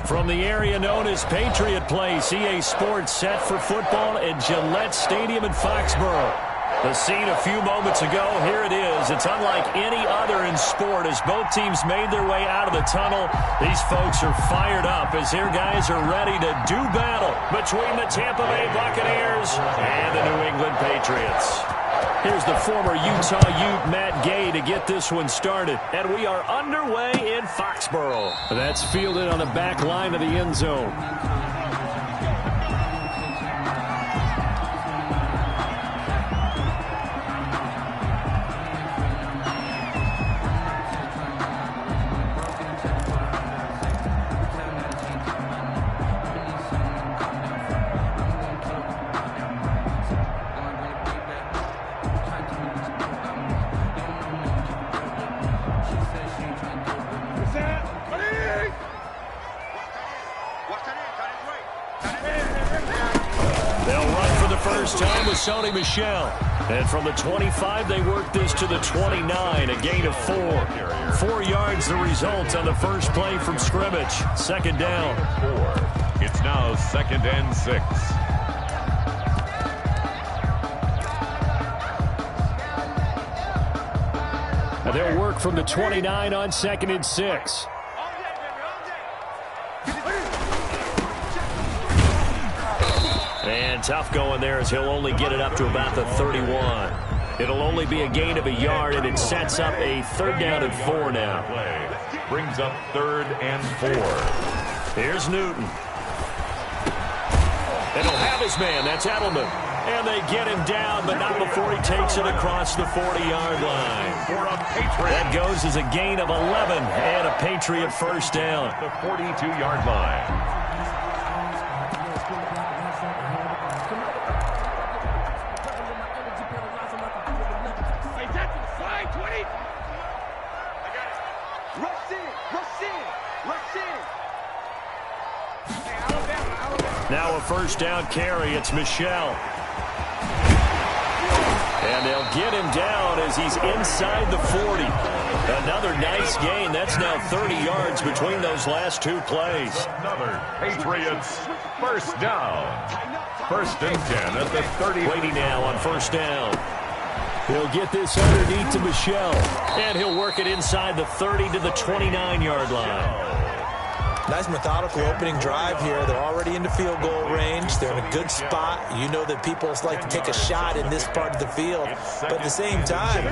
From the area known as Patriot Place, EA Sports set for football at Gillette Stadium in Foxborough. The scene a few moments ago, here it is. It's unlike any other in sport as both teams made their way out of the tunnel. These folks are fired up as their guys are ready to do battle between the Tampa Bay Buccaneers and the New England Patriots. Here's the former Utah Ute, Matt Gay, to get this one started. And we are underway in Foxborough. That's fielded on the back line of the end zone. Sony Michel. And from the 25, they work this to the 29, a gain of 4. 4 yards the result on the first play from scrimmage. Second down. 4. It's now 2nd and 6. And they'll work from the 29 on 2nd and 6. And tough going there as he'll only get it up to about the 31. It'll only be a gain of a yard, and it sets up a 3rd down and 4 now. Brings up 3rd and 4. Here's Newton. And he'll have his man. That's Edelman. And they get him down, but not before he takes it across the 40-yard line. For a Patriot. That goes as a gain of 11 and a Patriot first down. The 42-yard line. Now a first down carry. It's Michel. And they'll get him down as he's inside the 40. Another nice gain. That's now 30 yards between those last 2 plays. Another Patriots first down. 1st and 10 at the 30. Brady now on first down. He'll get this underneath to Michel. And he'll work it inside the 30 to the 29-yard line. Nice methodical opening drive here. They're already into field goal range. They're in a good spot. You know that people like to take a shot in this part of the field. But at the same time,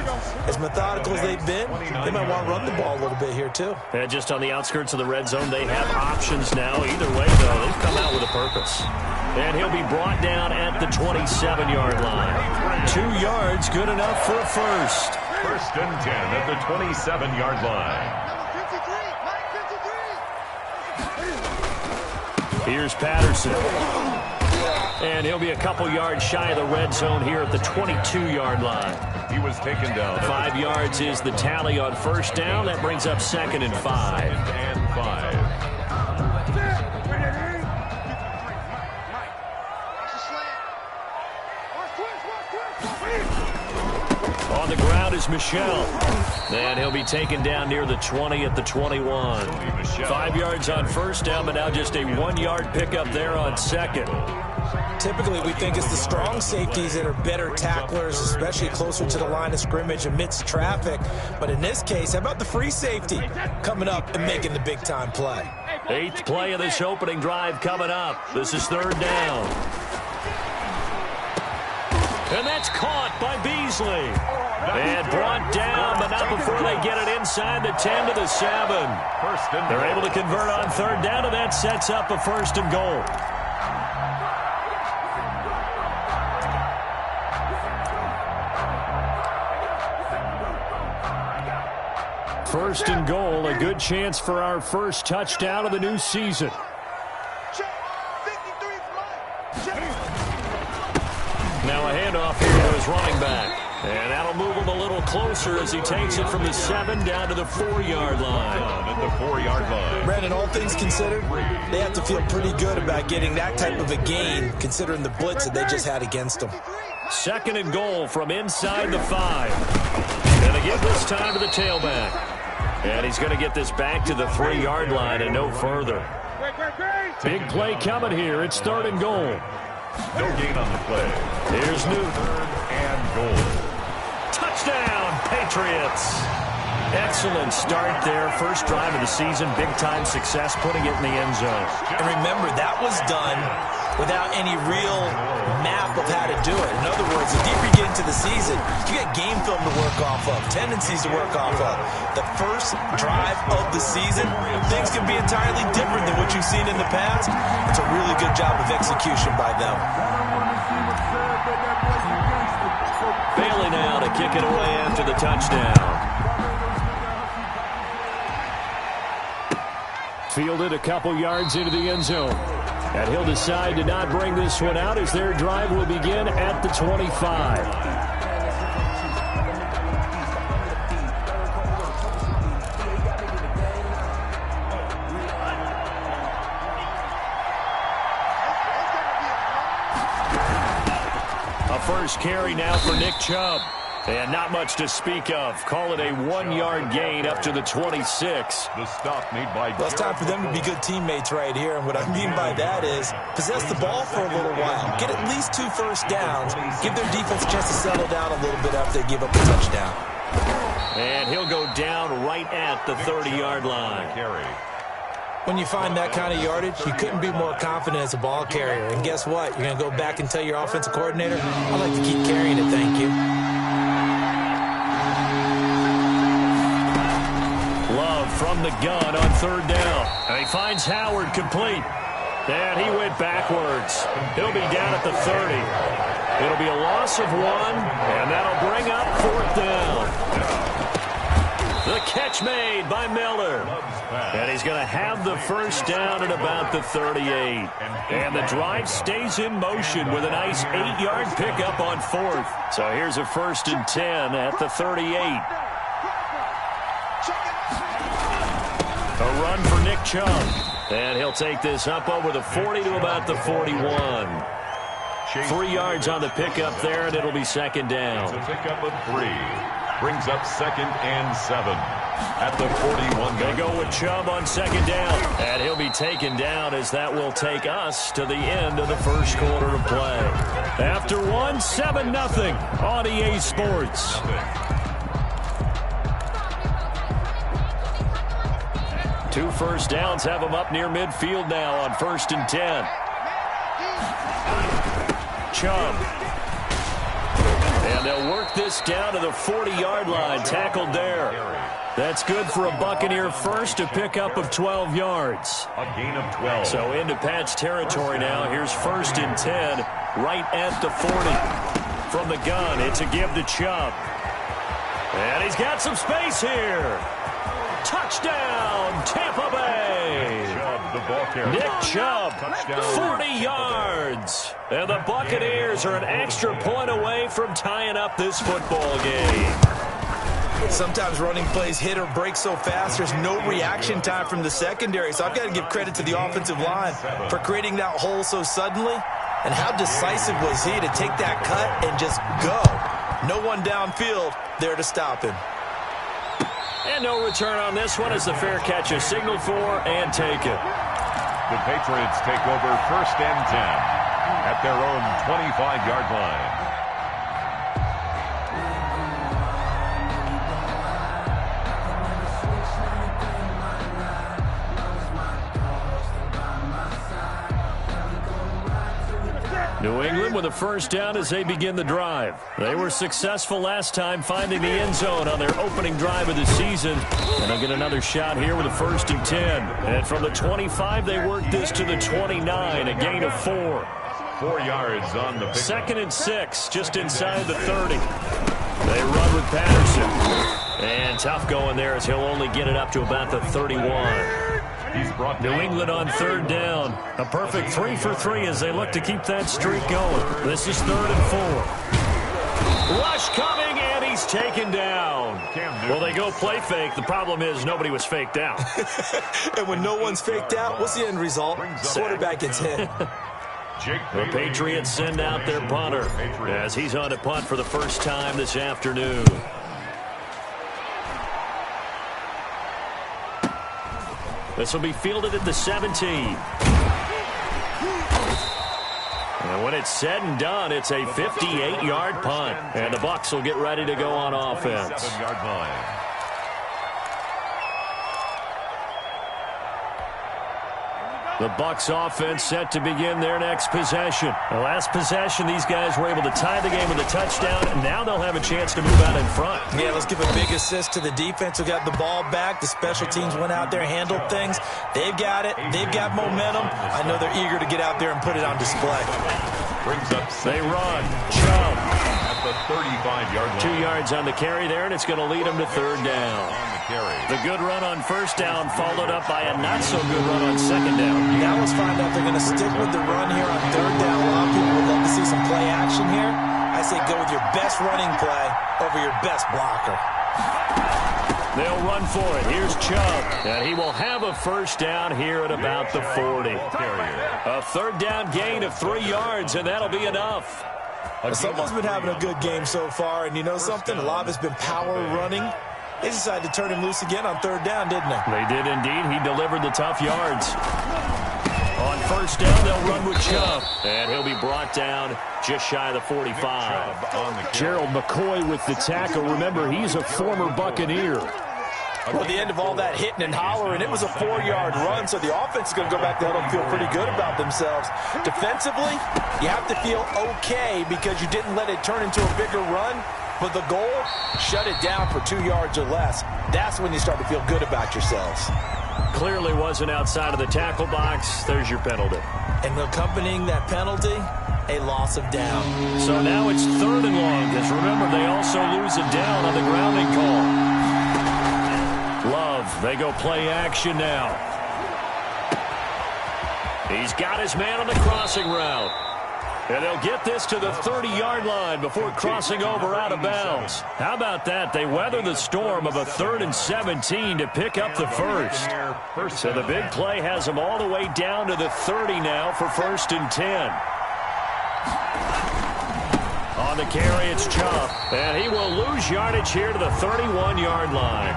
as methodical as they've been, they might want to run the ball a little bit here too. And just on the outskirts of the red zone, they have options now. Either way, though, they've come out with a purpose. And he'll be brought down at the 27-yard line. 2 yards, good enough for a first. 1st and 10 at the 27-yard line. Here's Patterson. And he'll be a couple yards shy of the red zone here at the 22-yard line. He was taken down. 5 yards is the tally on first down. That brings up 2nd and 5. 2nd and 5. On the ground is Michel. And he'll be taken down near the 20 at the 21. 5 yards on first down, but now just a 1-yard pickup there on second. Typically, we think it's the strong safeties that are better tacklers, especially closer to the line of scrimmage amidst traffic. But in this case, how about the free safety coming up and making the big-time play? 8th play of this opening drive coming up. This is 3rd down. And that's caught by Beasley. And brought down, but not before they get it inside the 10 to the 7. They're able to convert on 3rd down, and that sets up a 1st and goal. First and goal, a good chance for our first touchdown of the new season. Now a handoff here to his running back. And that'll move him a little closer as he takes it from the 7 down to the 4-yard line. At the 4-yard line. Brandon, all things considered, they have to feel pretty good about getting that type of a gain, considering the blitz that they just had against them. 2nd and goal from inside the 5. And they give this time to the tailback. And he's going to get this back to the 3-yard line and no further. Big play coming here. It's 3rd and goal. No gain on the play. Here's Newton. 3rd and goal. Touchdown, Patriots. Excellent start there. First drive of the season. Big-time success putting it in the end zone. And remember, that was done without any real map of how to do it. In other words, the deeper you get into the season, you got game film to work off of, tendencies to work off of. The first drive of the season, things can be entirely different than what you've seen in the past. It's a really good job of execution by them. Bailey now to kick it away after the touchdown. Fielded a couple yards into the end zone. And he'll decide to not bring this one out as their drive will begin at the 25. A first carry now for Nick Chubb. And not much to speak of. Call it a 1-yard gain up to the 26. The stop made by... Well, it's time for them to be good teammates right here. And what I mean by that is possess the ball for a little while. Get at least 2 first downs. Give their defense a chance to settle down a little bit after they give up a touchdown. And he'll go down right at the 30-yard line. When you find that kind of yardage, you couldn't be more confident as a ball carrier. And guess what? You're going to go back and tell your offensive coordinator, I'd like to keep carrying it, thank you. Love from the gun on 3rd down. And he finds Howard complete. And he went backwards. He'll be down at the 30. It'll be a loss of 1, and that'll bring up 4th down. The catch made by Miller. And he's going to have the first down at about the 38. And the drive stays in motion with a nice 8-yard pickup on 4th. So here's a 1st and 10 at the 38. A run for Nick Chubb. And he'll take this up over the 40 to about the 41. 3 yards on the pickup there, and it'll be 2nd down. It's a pickup of 3. Brings up 2nd and 7 at the 41. They go with Chubb on 2nd down. And he'll be taken down as that will take us to the end of the first quarter of play. After 1, 7-0 on EA Sports. Two first downs have them up near midfield now on 1st and 10. Chubb. And they'll work this down to the 40-yard line. Tackled there. That's good for a Buccaneer first, a pickup of 12 yards. A gain of 12. So into Pat's territory now. Here's 1st and 10 right at the 40. From the gun, it's a give to Chubb. And he's got some space here. Touchdown, Tampa Bay. Nick Chubb, 40 yards. And the Buccaneers are an extra point away from tying up this football game. Sometimes running plays hit or break so fast, there's no reaction time from the secondary. So I've got to give credit to the offensive line for creating that hole so suddenly. And how decisive was he to take that cut and just go. No one downfield there to stop him. And no return on this one as the fair catch is signaled for and taken. The Patriots take over 1st and 10 at their own 25-yard line. New England with a first down as they begin the drive. They were successful last time finding the end zone on their opening drive of the season. And they'll get another shot here with a 1st and 10. And from the 25, they work this to the 29, a gain of 4. 4 yards on the pick. 2nd and 6, just inside the 30. They run with Patterson. And tough going there as he'll only get it up to about the 31. He's brought New England on 3rd down. A perfect 3 for 3 as they look to keep that streak going. This is 3rd and 4. Rush coming, and he's taken down. Well, they go play fake. The problem is nobody was faked out. And when no one's faked out, what's the end result? Quarterback gets hit. The Patriots send out their punter as he's on to punt for the first time this afternoon. This will be fielded at the 17. And when it's said and done, it's a 58-yard punt. And the Bucs will get ready to go on offense. 27-yard line. The Bucs offense set to begin their next possession. The last possession, these guys were able to tie the game with a touchdown, and now they'll have a chance to move out in front. Yeah, let's give a big assist to the defense who got the ball back. The special teams went out there, handled things. They've got it. They've got momentum. I know they're eager to get out there and put it on display. Brings up they run. Chubb. At the 35-yard line. 2 yards on the carry there, and it's going to lead them to third down. The good run on first down followed up by a not-so-good run on second down. Now let's find out they're going to stick with the run here on third down. A lot of people would love to see some play action here. I say go with your best running play over your best blocker. They'll run for it. Here's Chubb, and he will have a first down here at about the 40. A third down gain of 3 yards, and that'll be enough. Someone's been having a good game so far, and you know something? A lot of it's been power running. They decided to turn him loose again on third down, didn't they? They did indeed. He delivered the tough yards. On first down, they'll run with Chubb, and he'll be brought down just shy of the 45. Gerald McCoy with the tackle. Remember, he's a former Buccaneer. Well, at the end of all that hitting and hollering, it was a 4-yard run, so the offense is going to go back there and feel pretty good about themselves. Defensively, you have to feel okay because you didn't let it turn into a bigger run. But the goal, shut it down for 2 yards or less. That's when you start to feel good about yourselves. Clearly wasn't outside of the tackle box. There's your penalty. And accompanying that penalty, a loss of down. So now it's third and long, because remember, they also lose a down on the grounding call. Love, they go play action now. He's got his man on the crossing route. And they'll get this to the 30-yard line before crossing over out of bounds. How about that? They weather the storm of a 3rd and 17 to pick up the first. So the big play has them all the way down to the 30 now for 1st and 10. On the carry, it's Chubb. And he will lose yardage here to the 31-yard line.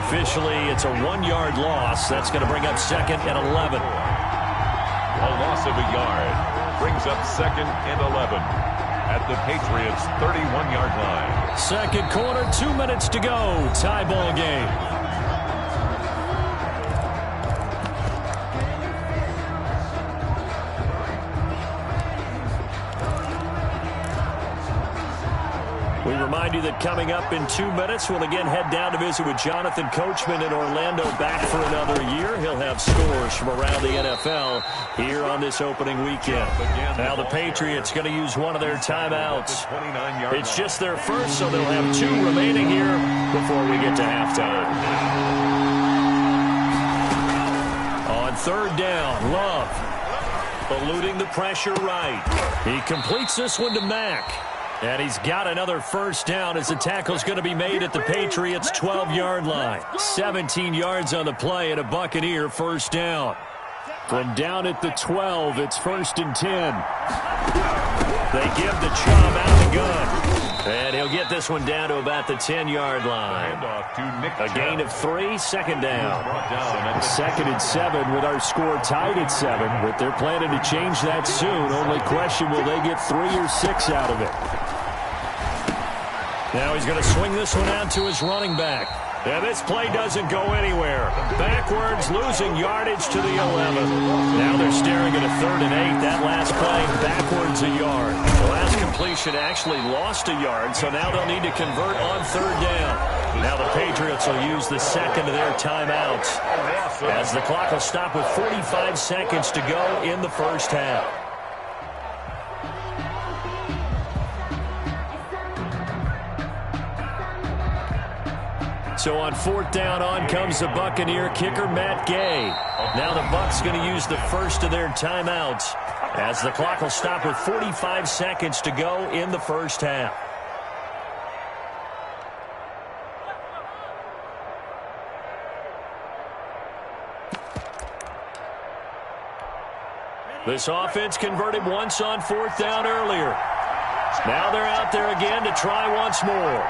Officially, it's a 1-yard loss. That's going to bring up 2nd and 11. A loss of a yard. Brings up 2nd and 11 at the Patriots' 31-yard line. Second quarter, 2 minutes to go. Tie ball game. We remind you that coming up in 2 minutes, we'll again head down to visit with Jonathan Coachman in Orlando, back for another year. He'll have scores from around the NFL here on this opening weekend. Now the Patriots going to use one of their timeouts. It's just their first, so they'll have 2 remaining here before we get to halftime. On third down, Love eluding the pressure right. He completes this one to Mack. And he's got another first down as the tackle's going to be made at the Patriots' 12-yard line. 17 yards on the play and a Buccaneer first down. From down at the 12, it's 1st and 10. They give the Chubb out the gun. And he'll get this one down to about the 10-yard line. A gain of 3, 2nd down. 2nd and 7 with our score tied at 7. But they're planning to change that soon. Only question, will they get 3 or 6 out of it? Now he's going to swing this one out to his running back. And this play doesn't go anywhere. Backwards, losing yardage to the 11. Now they're staring at a 3rd and 8. That last play, backwards a yard. The last completion actually lost a yard, so now they'll need to convert on 3rd down. Now the Patriots will use the 2nd of their timeouts, as the clock will stop with 45 seconds to go in the first half. So on 4th down, on comes the Buccaneer kicker, Matt Gay. Now the Bucs going to use the first of their timeouts, as the clock will stop with 45 seconds to go in the first half. This offense converted once on 4th down earlier. Now they're out there again to try once more.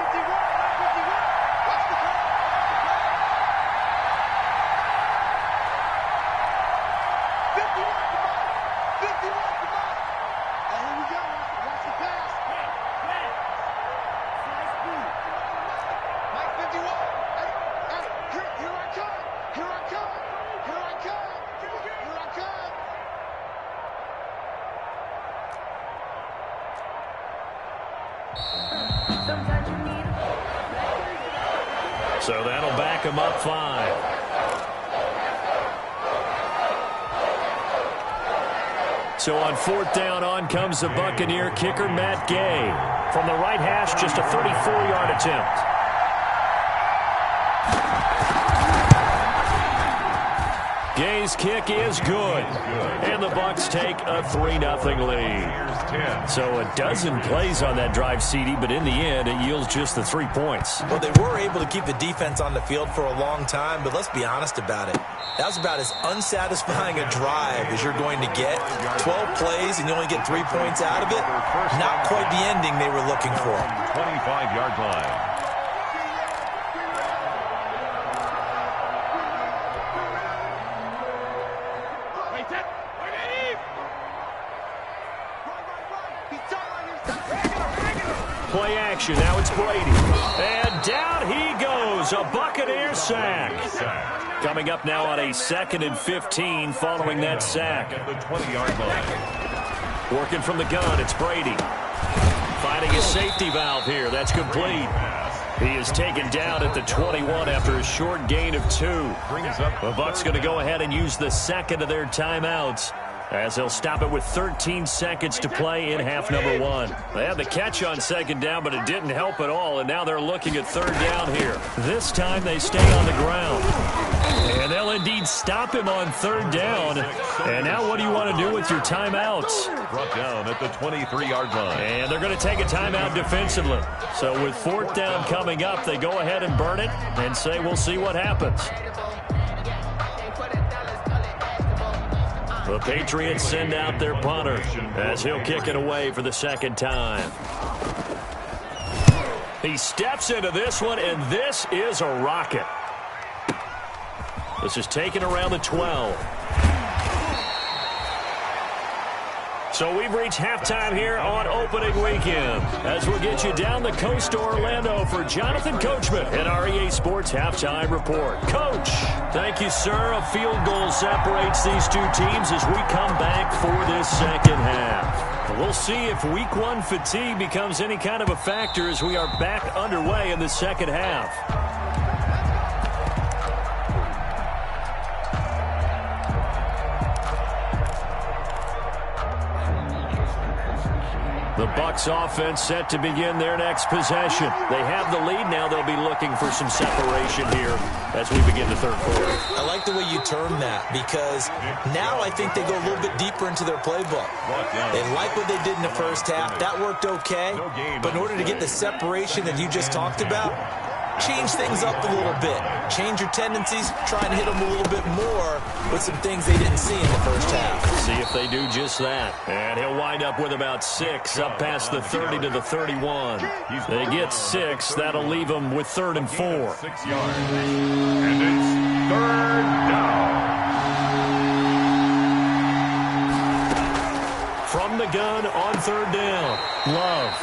So that'll back him up 5. So on 4th down, on comes the Buccaneer kicker, Matt Gay. From the right hash, just a 34-yard attempt. Gay's kick is good. And the Bucs take a 3-0 lead. So a dozen plays on that drive, CD, but in the end, it yields just the 3 points. Well, they were able to keep the defense on the field for a long time, but let's be honest about it. That was about as unsatisfying a drive as you're going to get. 12 plays and you only get 3 points out of it. Not quite the ending they were looking for. 25-yard line. Play action. Now it's Brady. And down he goes. A Buccaneer sack. Coming up now on a 2nd and 15 following that sack. At the 20-yard line. Working from the gun. It's Brady. Finding his safety valve here. That's complete. He is taken down at the 21 after a short gain of 2. The Bucs going to go ahead and use the second of their timeouts, as they'll stop it with 13 seconds to play in half number 1. They had the catch on 2nd down, but it didn't help at all, and now they're looking at 3rd down here. This time they stay on the ground. And they'll indeed stop him on 3rd down. And now what do you want to do with your timeouts? Brought down at the 23-yard line. And they're going to take a timeout defensively. So with 4th down coming up, they go ahead and burn it and say we'll see what happens. The Patriots send out their punter as he'll kick it away for the 2nd time. He steps into this one, and this is a rocket. This is taken around the 12. So we've reached halftime here on opening weekend, as we'll get you down the coast to Orlando for Jonathan Coachman in our EA Sports Halftime Report. Coach, thank you, sir. A field goal separates these two teams as we come back for this 2nd half. We'll see if Week 1 fatigue becomes any kind of a factor as we are back underway in the 2nd half. The Bucs offense set to begin their next possession. They have the lead. Now they'll be looking for some separation here as we begin the 3rd quarter. I like the way you term that, because now I think they go a little bit deeper into their playbook. They like what they did in the 1st half. That worked okay. But in order to get the separation that you just talked about, change things up a little bit. Change your tendencies. Try and hit them a little bit more with some things they didn't see in the 1st half. See if they do just that. And he'll wind up with about 6 up past the 30 to the 31. They get 6. That'll leave them with 3rd and 4. 6 yards. And it's 3rd down. From the gun on 3rd down. Love.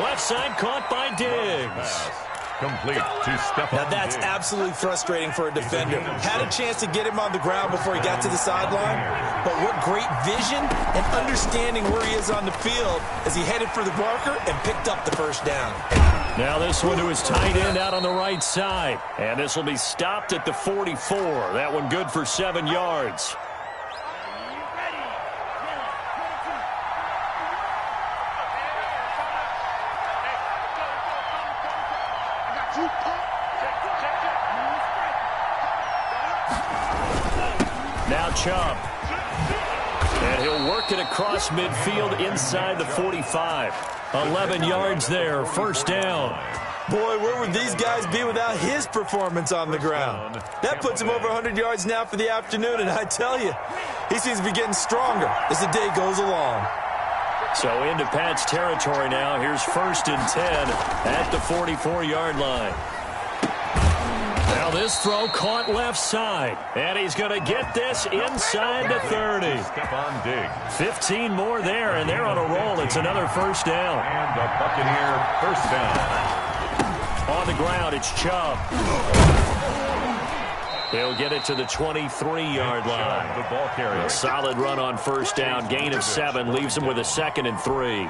Left side caught by Diggs. Complete to Stephon. Now that's absolutely frustrating for a defender. Had a chance to get him on the ground before he got to the sideline, but what great vision and understanding where he is on the field as he headed for the marker and picked up the 1st down. Now this one to his tight end out on the right side, and this will be stopped at the 44. That one good for 7 yards. Now Chubb. And he'll work it across midfield inside the 45. 11 yards there, 1st down. Boy, where would these guys be without his performance on the ground? That puts him over 100 yards now for the afternoon, and I tell you, he seems to be getting stronger as the day goes along. So into Pat's territory now. Here's 1st and 10 at the 44-yard line. Now this throw caught left side. And he's going to get this inside the 30. Stephon Diggs. 15 more there, and they're on a roll. It's another 1st down. And a Buccaneer 1st down. On the ground, it's Chubb. He'll get it to the 23-yard line. The ball carrier. A solid run on 1st down. Gain of 7 leaves him with a 2nd and 3.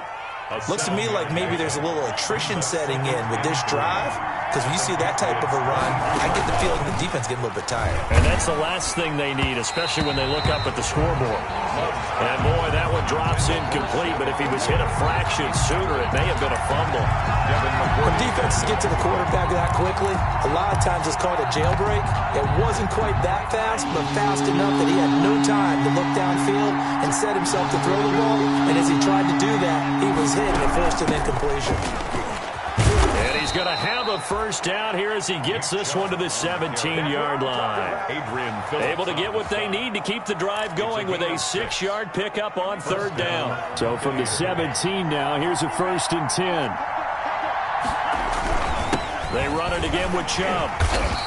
Looks to me like maybe there's a little attrition setting in with this drive, because when you see that type of a run, I get the feeling the defense getting a little bit tired. And that's the last thing they need, especially when they look up at the scoreboard. And boy, that one drops incomplete, but if he was hit a fraction sooner, it may have been a fumble. When defenses get to the quarterback that quickly, a lot of times it's called a jailbreak. It wasn't quite that fast, but fast enough that he had no time to look downfield and set himself to throw the ball. And as he tried to do that, he was hit and forced an incompletion. And he's going to have a first down here as he gets this one to the 17-yard line. Able to get what they need to keep the drive going with a 6-yard pickup on third down. So from the 17 now, here's a 1st and 10. They run it again with Chubb.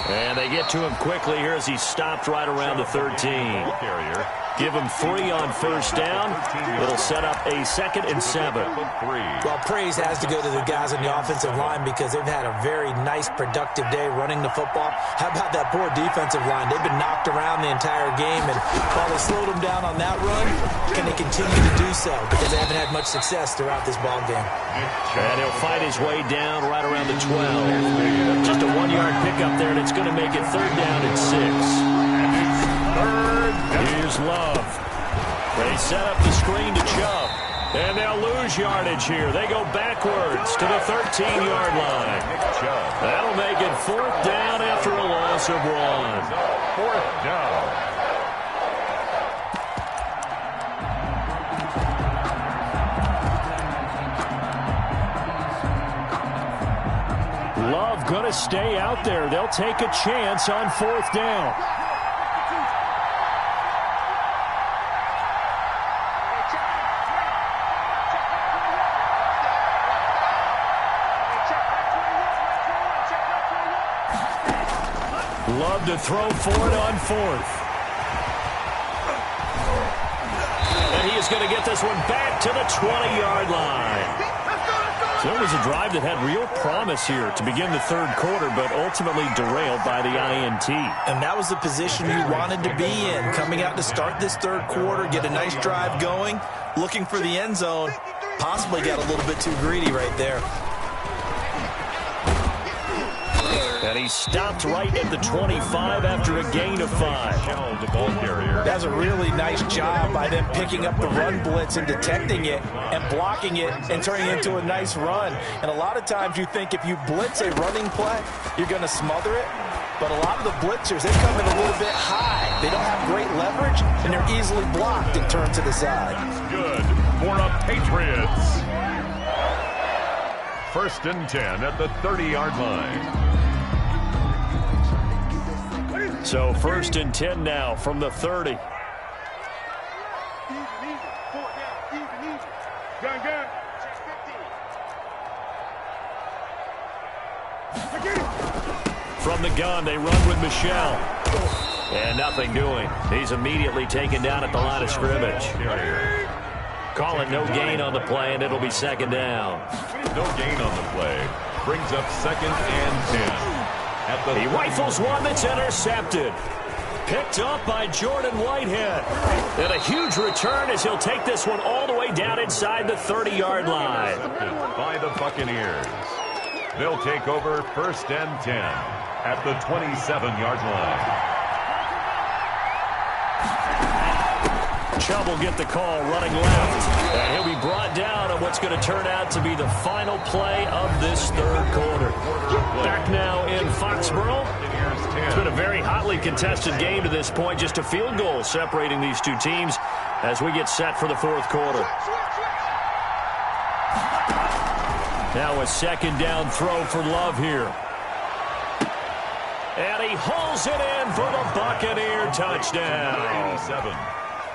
And they get to him quickly here as he stopped right around the 13. Give him 3 on first down. It'll set up a 2nd and 7. Well, praise has to go to the guys on the offensive line because they've had a very nice, productive day running the football. How about that poor defensive line? They've been knocked around the entire game, and while they slowed them down on that run, can they continue to do so? Because they haven't had much success throughout this ball game. And he'll fight his way down right around the 12. Just a 1-yard pickup there, and it's going to make it 3rd down and 6. Here's Love. They set up the screen to Chubb. And they'll lose yardage here. They go backwards to the 13-yard line. That'll make it 4th down after a loss of 1. 4th down. Love going to stay out there. They'll take a chance on 4th down. Love to throw for it on 4th. And he is going to get this one back to the 20-yard line. So it was a drive that had real promise here to begin the 3rd quarter, but ultimately derailed by the INT. And that was the position you wanted to be in, coming out to start this 3rd quarter, get a nice drive going, looking for the end zone. Possibly got a little bit too greedy right there. And he stopped right at the 25 after a gain of 5. The ball carrier. That's a really nice job by them picking up the run blitz and detecting it and blocking it and turning it into a nice run. And a lot of times you think if you blitz a running play, you're going to smother it. But a lot of the blitzers, they come in a little bit high. They don't have great leverage, and they're easily blocked and turned to the side. Good for the Patriots. 1st and 10 at the 30-yard line. So 1st and 10 now from the 30. From the gun, they run with Michelle. And nothing doing. He's immediately taken down at the line of scrimmage. Call it no gain on the play, and it'll be 2nd down. No gain on the play. Brings up 2nd and 10. He rifles one that's intercepted. Picked up by Jordan Whitehead. And a huge return as he'll take this one all the way down inside the 30-yard line. By the Buccaneers. They'll take over 1st and 10 at the 27-yard line. Chubb will get the call running left. And he'll be brought down on what's going to turn out to be the final play of this 3rd quarter. Back now in Foxborough. It's been a very hotly contested game to this point. Just a field goal separating these two teams as we get set for the 4th quarter. Now a 2nd down throw for Love here. And he hauls it in for the Buccaneer touchdown. 87.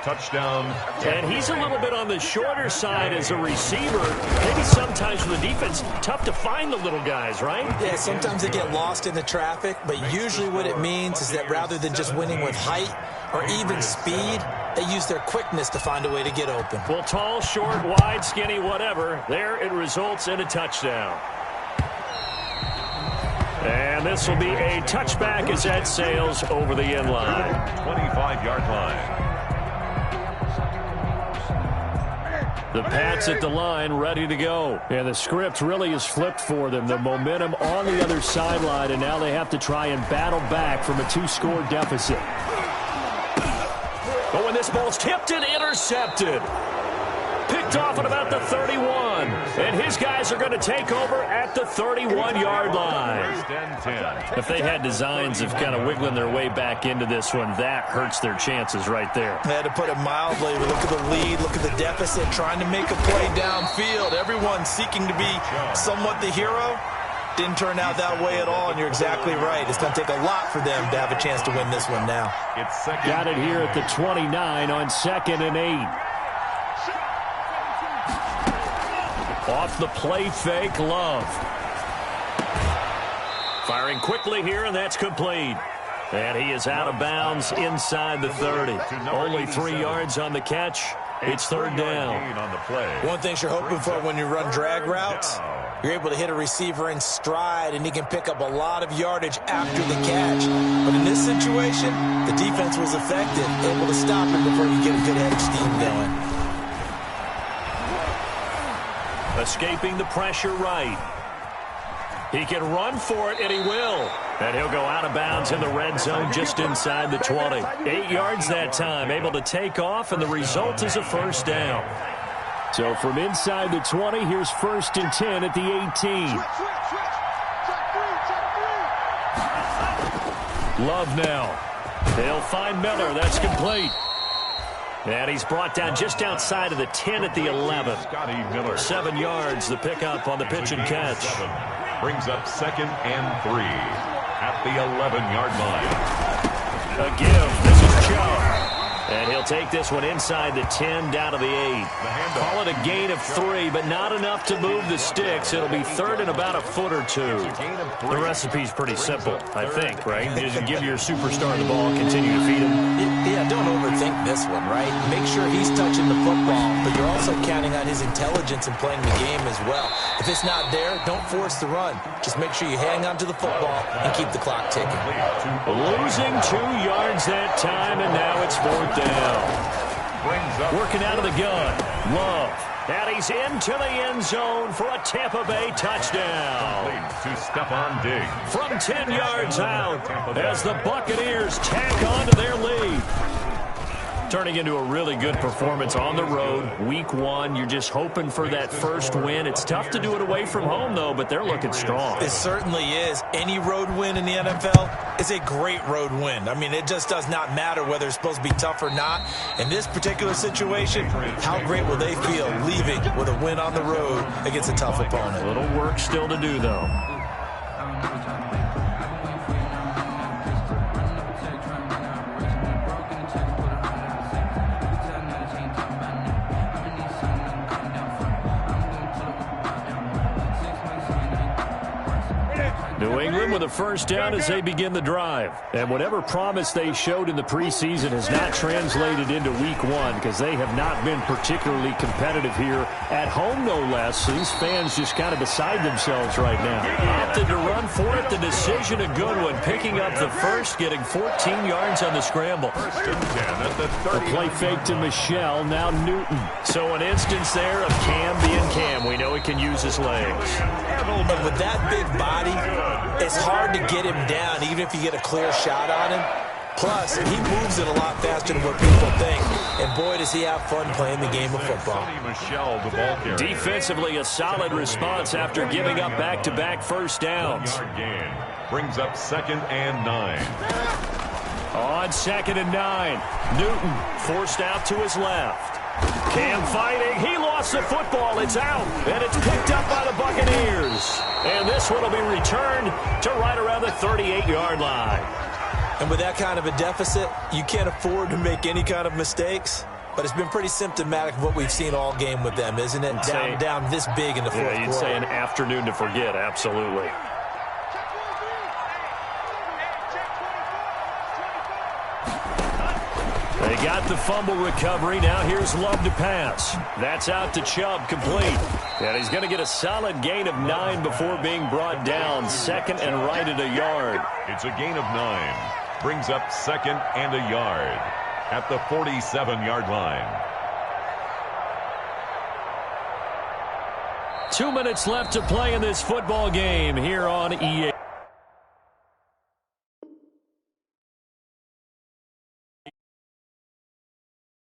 Touchdown. And he's a little bit on the shorter side as a receiver. Maybe sometimes for the defense, tough to find the little guys, right? Yeah, sometimes they get lost in the traffic, but usually what it means is that rather than just winning with height or even speed, they use their quickness to find a way to get open. Well, tall, short, wide, skinny, whatever, there it results in a touchdown. And this will be a touchback as that sails over the end line. 25-yard line. The Pats at the line, ready to go. And the script really is flipped for them. The momentum on the other sideline, and now they have to try and battle back from a 2-score deficit. But when this ball's tipped and intercepted. Picked off at about the 31. And his guys are going to take over at the 31-yard line. If they had designs of kind of wiggling their way back into this one, that hurts their chances right there. They had to put it mildly. Look at the lead, look at the deficit, trying to make a play downfield. Everyone seeking to be somewhat the hero. Didn't turn out that way at all, and you're exactly right. It's going to take a lot for them to have a chance to win this one now. Got it here at the 29 on 2nd and 8. Off the play fake, Love. Firing quickly here, and that's complete. And he is out of bounds inside the 30. Only 3 yards on the catch. It's 3rd down. One thing you're hoping for when you run drag routes, you're able to hit a receiver in stride, and he can pick up a lot of yardage after the catch. But in this situation, the defense was effective, able to stop him before you get a good head of steam going. Escaping the pressure right. He can run for it, and he will. And he'll go out of bounds in the red zone just inside the 20. 8 yards that time, able to take off, and the result is a 1st down. So from inside the 20, here's 1st and 10 at the 18. Love now. They'll find Miller. That's complete. And he's brought down just outside of the 10 at the 11. 7 yards, the pickup on the pitch and catch. Brings up 2nd and 3 at the 11-yard line. A give. This is Chubb. And he'll take this one inside the 10 down to the 8. Call it a gain of 3, but not enough to move the sticks. It'll be 3rd and about a foot or 2. The recipe's pretty simple, I think, right? You just give your superstar the ball, continue to feed him. Yeah, don't overthink this one, right? Make sure he's touching the football, but you're also counting on his intelligence in playing the game as well. If it's not there, don't force the run. Just make sure you hang on to the football and keep the clock ticking. Losing 2 yards that time, and now it's 4th down. Working out of the gun. Love. And he's into the end zone for a Tampa Bay touchdown. To Stephon Diggs. From 10 yards out as the Buccaneers tack on to their lead. Turning into a really good performance on the road. Week 1, you're just hoping for that first win. It's tough to do it away from home, though, but they're looking strong. It certainly is. Any road win in the NFL is a great road win. I mean, it just does not matter whether it's supposed to be tough or not. In this particular situation, how great will they feel leaving with a win on the road against a tough opponent? A little work still to do, though. New England with a 1st down as they begin the drive. And whatever promise they showed in the preseason has not translated into week 1 because they have not been particularly competitive here at home, no less. So these fans just kind of beside themselves right now. Opted to run for it. The decision a good one. Picking up the first, getting 14 yards on the scramble. A play fake to Michelle, now Newton. So an instance there of Cam being Cam. We know he can use his legs. But with that big body, it's hard to get him down, even if you get a clear shot on him. Plus, he moves it a lot faster than what people think. And boy, does he have fun playing the game of football. Defensively, a solid response after giving up back-to-back first downs. Brings up 2nd and 9. On 2nd and 9, Newton forced out to his left. Cam fighting. He lost the football. It's out. And it's picked up by the Buccaneers. And this one will be returned to right around the 38-yard line. And with that kind of a deficit, you can't afford to make any kind of mistakes. But it's been pretty symptomatic of what we've seen all game with them, isn't it? Down this big in the fourth quarter. You'd say an afternoon to forget. Absolutely. They got the fumble recovery. Now here's Love to pass. That's out to Chubb, complete. And he's going to get a solid gain of 9 before being brought down. 2nd and right at a yard. It's a gain of 9. Brings up 2nd and a yard at the 47-yard line. 2 minutes left to play in this football game here on EA.